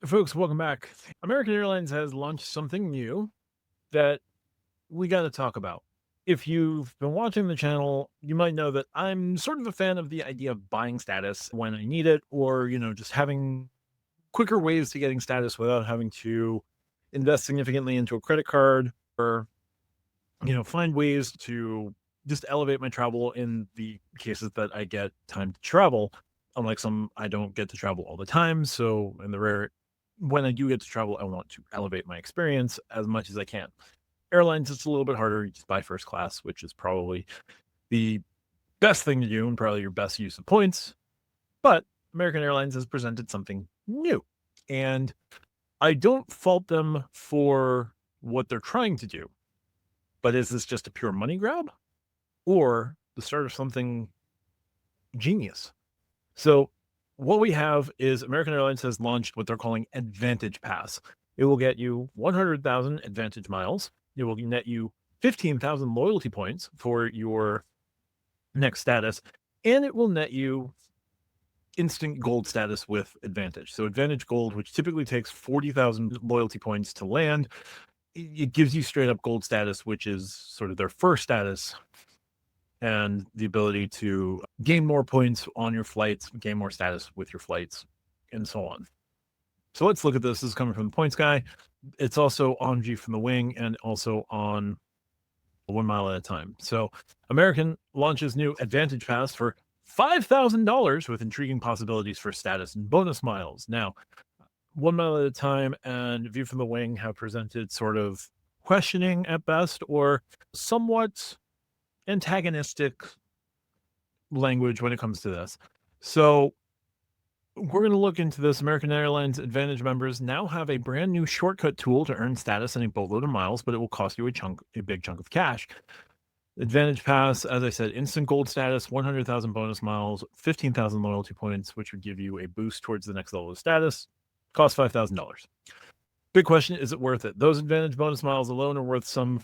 Folks, welcome back. American Airlines has launched something new that we got to talk about. If you've been watching the channel, you might know that I'm sort of a fan of the idea of buying status when I need it, or, just having quicker ways to getting status without having to invest significantly into a credit card or, find ways to just elevate my travel in the cases that I get time to travel. Unlike some, I don't get to travel all the time. So, in the rare when I do get to travel, I want to elevate my experience as much as I can. Airlines, it's a little bit harder. You just buy first class, which is probably the best thing to do and probably your best use of points. But American Airlines has presented something new. And I don't fault them for what they're trying to do. But is this just a pure money grab or the start of something genius? So, what we have is American Airlines has launched what they're calling Advantage Pass. It will get you 100,000 Advantage miles. It will net you 15,000 loyalty points for your next status, and it will net you instant gold status with Advantage. So, Advantage Gold, which typically takes 40,000 loyalty points to land, it gives you straight up gold status, which is sort of their first status, and the ability to gain more points on your flights, gain more status with your flights, and so on. So let's look at this. This is coming from the points guy. It's also on View from the Wing and also on 1 mile at a time. So American launches new Advantage Pass for $5,000 with intriguing possibilities for status and bonus miles. Now, 1 mile at a time and View from the Wing have presented sort of questioning at best or somewhat antagonistic language when it comes to this. So we're going to look into this. American Airlines Advantage members now have a brand new shortcut tool to earn status and a boatload of miles, but it will cost you a big chunk of cash. Advantage Pass, as I said, instant gold status, 100,000 bonus miles, 15,000 loyalty points, which would give you a boost towards the next level of status. Cost $5,000. Big question, is it worth it? Those Advantage bonus miles alone are worth some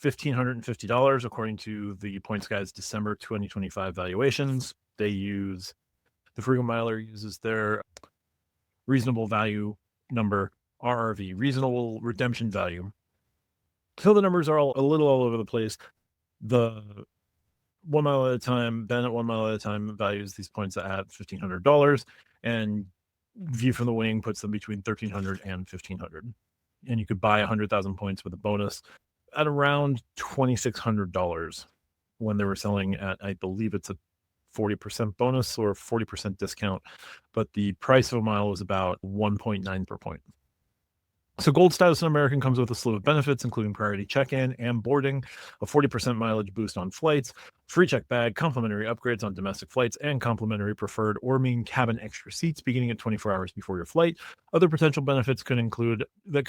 $1,550, according to the Points Guy's December 2025 valuations. They use the Frugal Miler uses their reasonable value number, RRV, reasonable redemption value. So the numbers are a little all over the place. The 1 mile at a time, Bennett 1 mile at a time values these points at $1,500, and View from the Wing puts them between $1,300 and $1,500. And you could buy 100,000 points with a bonus at around $2,600 when they were selling at, I believe it's a 40% bonus or 40% discount, but the price of a mile was about 1.9 per point. So gold status in American comes with a slew of benefits, including priority check-in and boarding, a 40% mileage boost on flights, free check bag, complimentary upgrades on domestic flights, and complimentary preferred or main cabin extra seats beginning at 24 hours before your flight. Other potential benefits could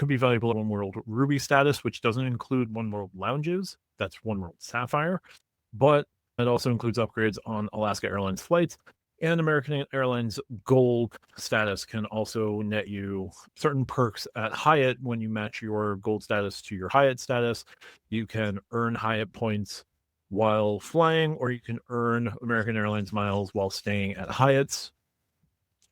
be valuable at One World Ruby status, which doesn't include One World lounges. That's One World Sapphire, but it also includes upgrades on Alaska Airlines flights. And American Airlines Gold status can also net you certain perks at Hyatt when you match your gold status to your Hyatt status. You can earn Hyatt points while flying, or you can earn American Airlines miles while staying at Hyatt's.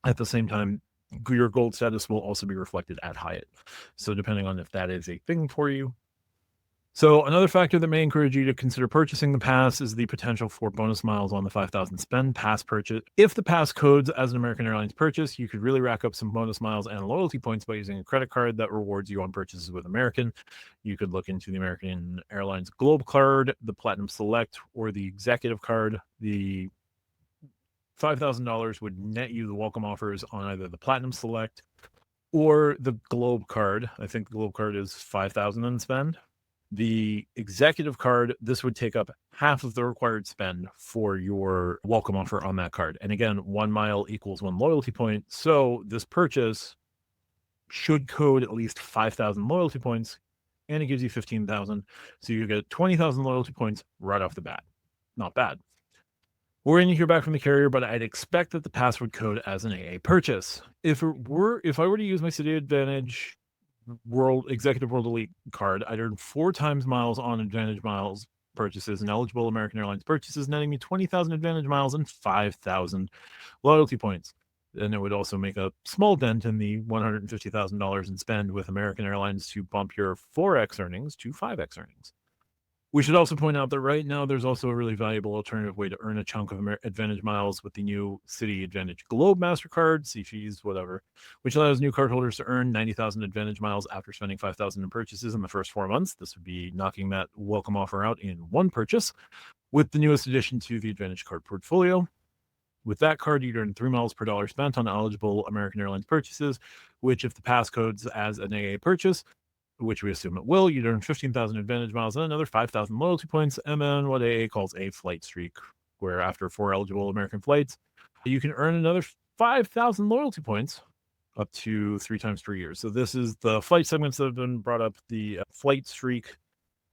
At the same time, your gold status will also be reflected at Hyatt. So depending on if that is a thing for you. So another factor that may encourage you to consider purchasing the pass is the potential for bonus miles on the 5,000 spend pass purchase. If the pass codes as an American Airlines purchase, you could really rack up some bonus miles and loyalty points by using a credit card that rewards you on purchases with American. You could look into the American Airlines Globe card, the Platinum Select, or the Executive card. The $5,000 would net you the welcome offers on either the Platinum Select or the Globe card. I think the Globe card is 5,000 in spend. The Executive card, this would take up half of the required spend for your welcome offer on that card. And again, 1 mile equals 1 loyalty point. So this purchase should code at least 5,000 loyalty points, and it gives you 15,000. So you get 20,000 loyalty points right off the bat. Not bad. We're going to hear back from the carrier, but I'd expect that the pass would code as an AA purchase. If I were to use my City Advantage Executive World Elite card, I'd earn 4 times miles on Advantage miles purchases and eligible American Airlines purchases, netting me 20,000 Advantage miles and 5,000 loyalty points. And it would also make a small dent in the $150,000 in spend with American Airlines to bump your 4x earnings to 5x earnings. We should also point out that right now there's also a really valuable alternative way to earn a chunk of Advantage miles with the new City Advantage Globe MasterCard, CFees, whatever, which allows new cardholders to earn 90,000 Advantage miles after spending 5,000 in purchases in the first 4 months. This would be knocking that welcome offer out in one purchase with the newest addition to the Advantage Card portfolio. With that card, you'd earn 3 miles per dollar spent on eligible American Airlines purchases, which, if the passcode's as an AA purchase, which we assume it will, you'd earn 15,000 Advantage miles and another 5,000 loyalty points, and then what AA calls a flight streak, where after 4 eligible American flights, you can earn another 5,000 loyalty points up to 3 times 3 years. So this is the flight segments that have been brought up. The flight streak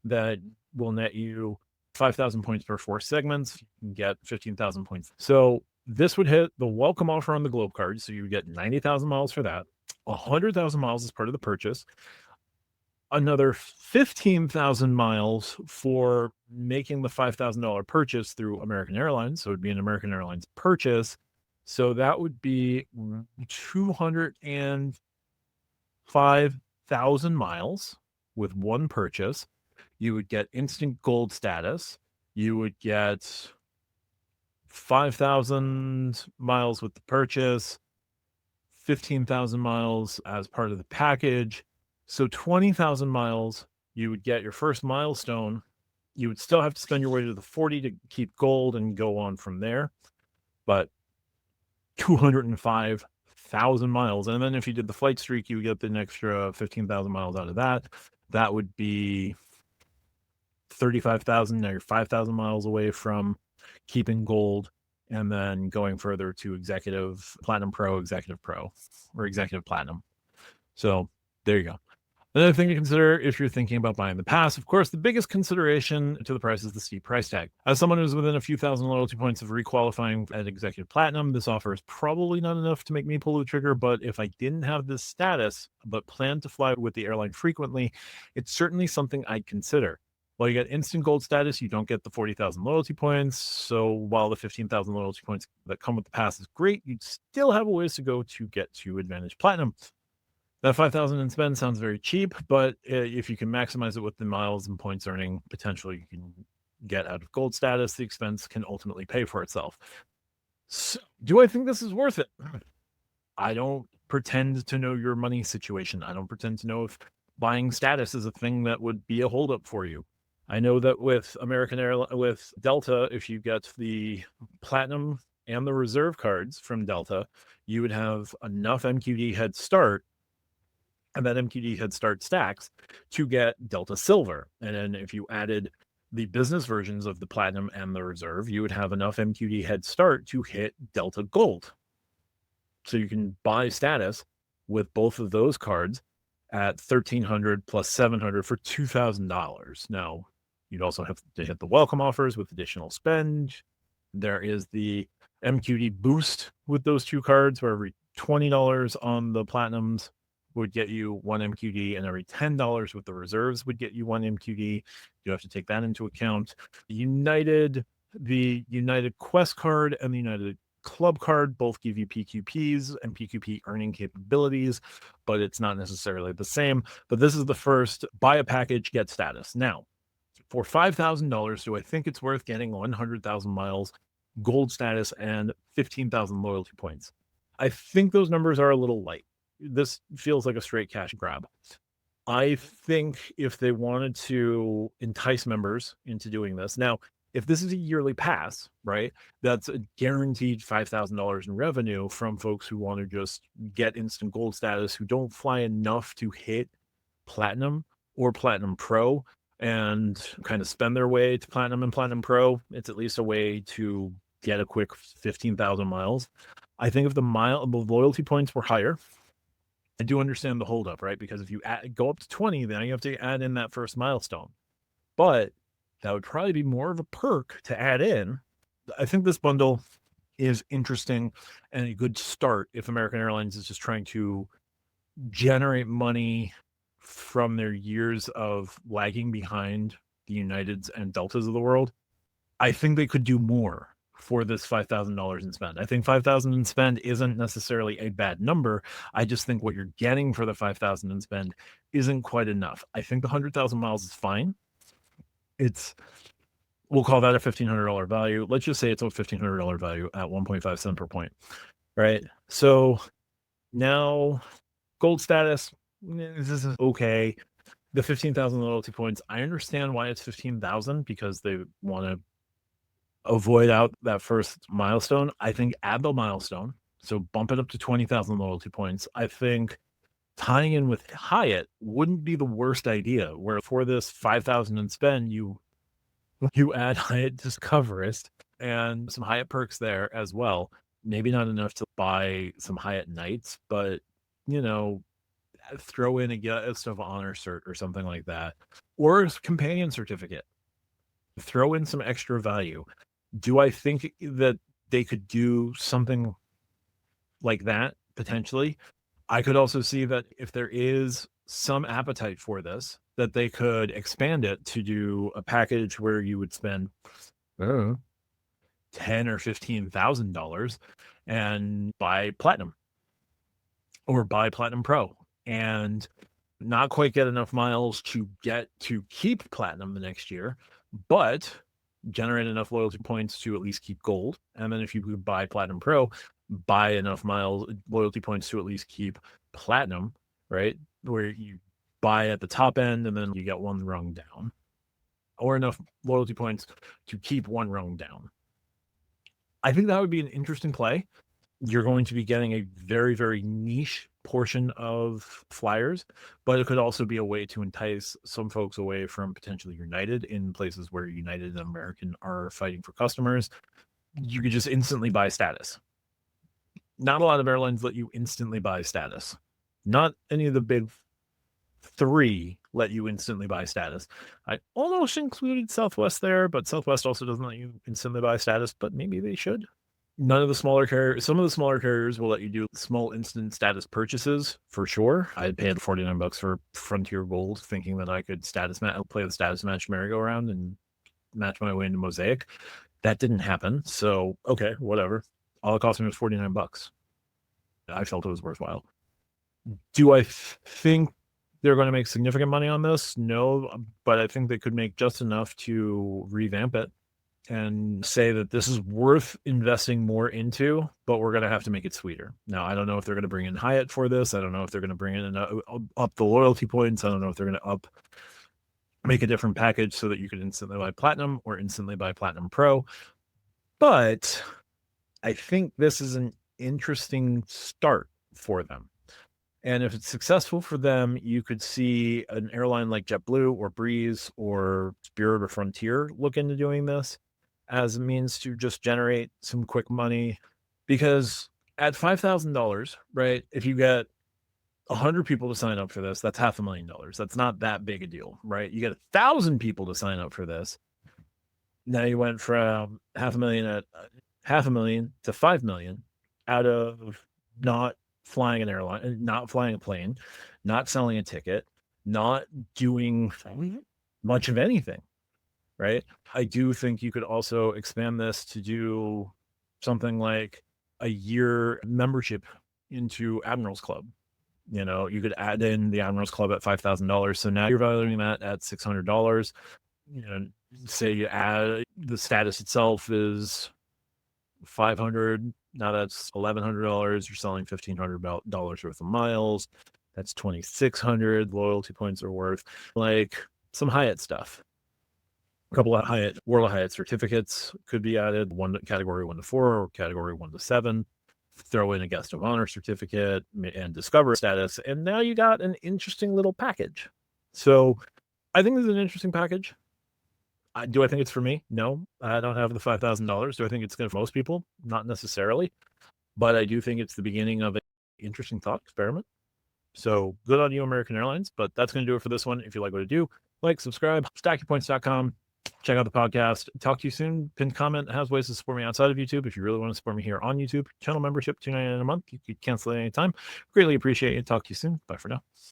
that will net you 5,000 points per 4 segments. You can get 15,000 points. So this would hit the welcome offer on the Globe card. So you would get 90,000 miles for that, 100,000 miles as part of the purchase, another 15,000 miles for making the $5,000 purchase through American Airlines. So it would be an American Airlines purchase. So that would be 205,000 miles with one purchase. You would get instant gold status. You would get 5,000 miles with the purchase, 15,000 miles as part of the package. So 20,000 miles, you would get your first milestone. You would still have to spend your way to the 40 to keep gold and go on from there. But 205,000 miles. And then if you did the flight streak, you would get an extra 15,000 miles out of that. That would be 35,000. Now you're 5,000 miles away from keeping gold and then going further to Executive Platinum Pro, Executive Pro, or Executive Platinum. So there you go. Another thing to consider if you're thinking about buying the pass, of course, the biggest consideration to the price is the steep price tag. As someone who's within a few thousand loyalty points of requalifying at Executive Platinum, this offer is probably not enough to make me pull the trigger, but if I didn't have this status, but planned to fly with the airline frequently, it's certainly something I'd consider. While you get instant gold status, you don't get the 40,000 loyalty points. So while the 15,000 loyalty points that come with the pass is great, you'd still have a ways to go to get to Advantage Platinum. That 5,000 in spend sounds very cheap, but if you can maximize it with the miles and points earning potential you can get out of gold status, the expense can ultimately pay for itself. So, do I think this is worth it? I don't pretend to know your money situation. I don't pretend to know if buying status is a thing that would be a holdup for you. I know that with with Delta, if you get the Platinum and the Reserve cards from Delta, you would have enough MQD head start, and that MQD head start stacks to get Delta Silver. And then if you added the business versions of the Platinum and the Reserve, you would have enough MQD head start to hit Delta Gold. So you can buy status with both of those cards at $1,300 plus $700 for $2,000. Now, you'd also have to hit the welcome offers with additional spend. There is the MQD boost with those two cards, where every $20 on the Platinums would get you 1 MQD, and every $10 with the Reserves would get you 1 MQD. You have to take that into account. The United Quest card and the United Club card both give you PQPs and PQP earning capabilities, but it's not necessarily the same. But this is the first buy a package, get status. Now, for $5,000, do I think it's worth getting 100,000 miles, gold status, and 15,000 loyalty points? I think those numbers are a little light. This feels like a straight cash grab. I think if they wanted to entice members into doing this, now, if this is a yearly pass, right, that's a guaranteed $5,000 in revenue from folks who want to just get instant gold status, who don't fly enough to hit Platinum or Platinum Pro and kind of spend their way to Platinum and Platinum Pro. It's at least a way to get a quick 15,000 miles. I think if the loyalty points were higher, I do understand the holdup, right? Because if you go up to 20, then you have to add in that first milestone. But that would probably be more of a perk to add in. I think this bundle is interesting and a good start if American Airlines is just trying to generate money from their years of lagging behind the Uniteds and Deltas of the world. I think they could do more for this $5,000 in spend. I think 5,000 in spend isn't necessarily a bad number. I just think what you're getting for the 5,000 in spend isn't quite enough. I think the 100,000 miles is fine. It's we'll call that a $1,500 value. Let's just say it's a $1,500 value at 1.5 cent per point, right? So now gold status, this is okay. The 15,000 loyalty points, I understand why it's 15,000 because they want to avoid out that first milestone. I think add the milestone. So bump it up to 20,000 loyalty points. I think tying in with Hyatt wouldn't be the worst idea. Where for this 5,000 in spend, you add Hyatt Discoverist and some Hyatt perks there as well. Maybe not enough to buy some Hyatt Nights, but you know, throw in a guest of honor cert or something like that, or a companion certificate. Throw in some extra value. Do I think that they could do something like that potentially? I could also see that if there is some appetite for this, that they could expand it to do a package where you would spend $10 or $15,000 and buy platinum or buy platinum pro and not quite get enough miles to get to keep platinum the next year, but generate enough loyalty points to at least keep gold. And then if you could buy platinum pro, buy enough miles loyalty points to at least keep platinum, right? Where you buy at the top end and then you get one rung down, or enough loyalty points to keep one rung down. I think that would be an interesting play. You're going to be getting a very, very niche portion of flyers, but it could also be a way to entice some folks away from potentially United in places where United and American are fighting for customers. You could just instantly buy status. Not a lot of airlines let you instantly buy status. Not any of the big three let you instantly buy status. I almost included Southwest there, but Southwest also doesn't let you instantly buy status, but maybe they should. None of the smaller carriers, some of the smaller carriers will let you do small instant status purchases for sure. I paid $49 for Frontier Gold, thinking that I could play the status match merry-go-round and match my way into Mosaic. That didn't happen. So, okay, whatever. All it cost me was $49. I felt it was worthwhile. Do I think they're going to make significant money on this? No, but I think they could make just enough to revamp it and say that this is worth investing more into, but we're going to have to make it sweeter. Now, I don't know if they're going to bring in Hyatt for this. I don't know if they're going to bring in up the loyalty points. I don't know if they're going to make a different package so that you could instantly buy platinum or instantly buy platinum pro. But I think this is an interesting start for them. And if it's successful for them, you could see an airline like JetBlue or Breeze or Spirit or Frontier look into doing this as a means to just generate some quick money. Because at $5,000, right, if you get 100 people to sign up for this, that's $500,000. That's not that big a deal, right? You get 1,000 people to sign up for this. Now you went from $500,000 to $5 million out of not flying an airline, not flying a plane, not selling a ticket, not doing much of anything, right? I do think you could also expand this to do something like a year membership into Admirals Club. You could add in the Admirals Club at $5,000. So now you're valuing that at $600. Say you add the status itself is $500. Now that's $1,100. You're selling $1,500 worth of miles. That's $2,600. Loyalty points are worth like some Hyatt stuff. A couple of World of Hyatt certificates could be added. Category 1 to 4 or category 1 to 7. Throw in a guest of honor certificate and discover status, and now you got an interesting little package. So I think this is an interesting package. Do I think it's for me? No, I don't have the $5,000. Do I think it's good for most people? Not necessarily, but I do think it's the beginning of an interesting thought experiment. So good on you, American Airlines. But that's going to do it for this one. If you like what I do, like, subscribe, stackyourpoints.com. Check out the podcast. Talk to you soon. Pinned comment has ways to support me outside of YouTube. If you really want to support me here on YouTube, channel membership, $2.99 a month. You could cancel at any time. Greatly appreciate it. Talk to you soon. Bye for now.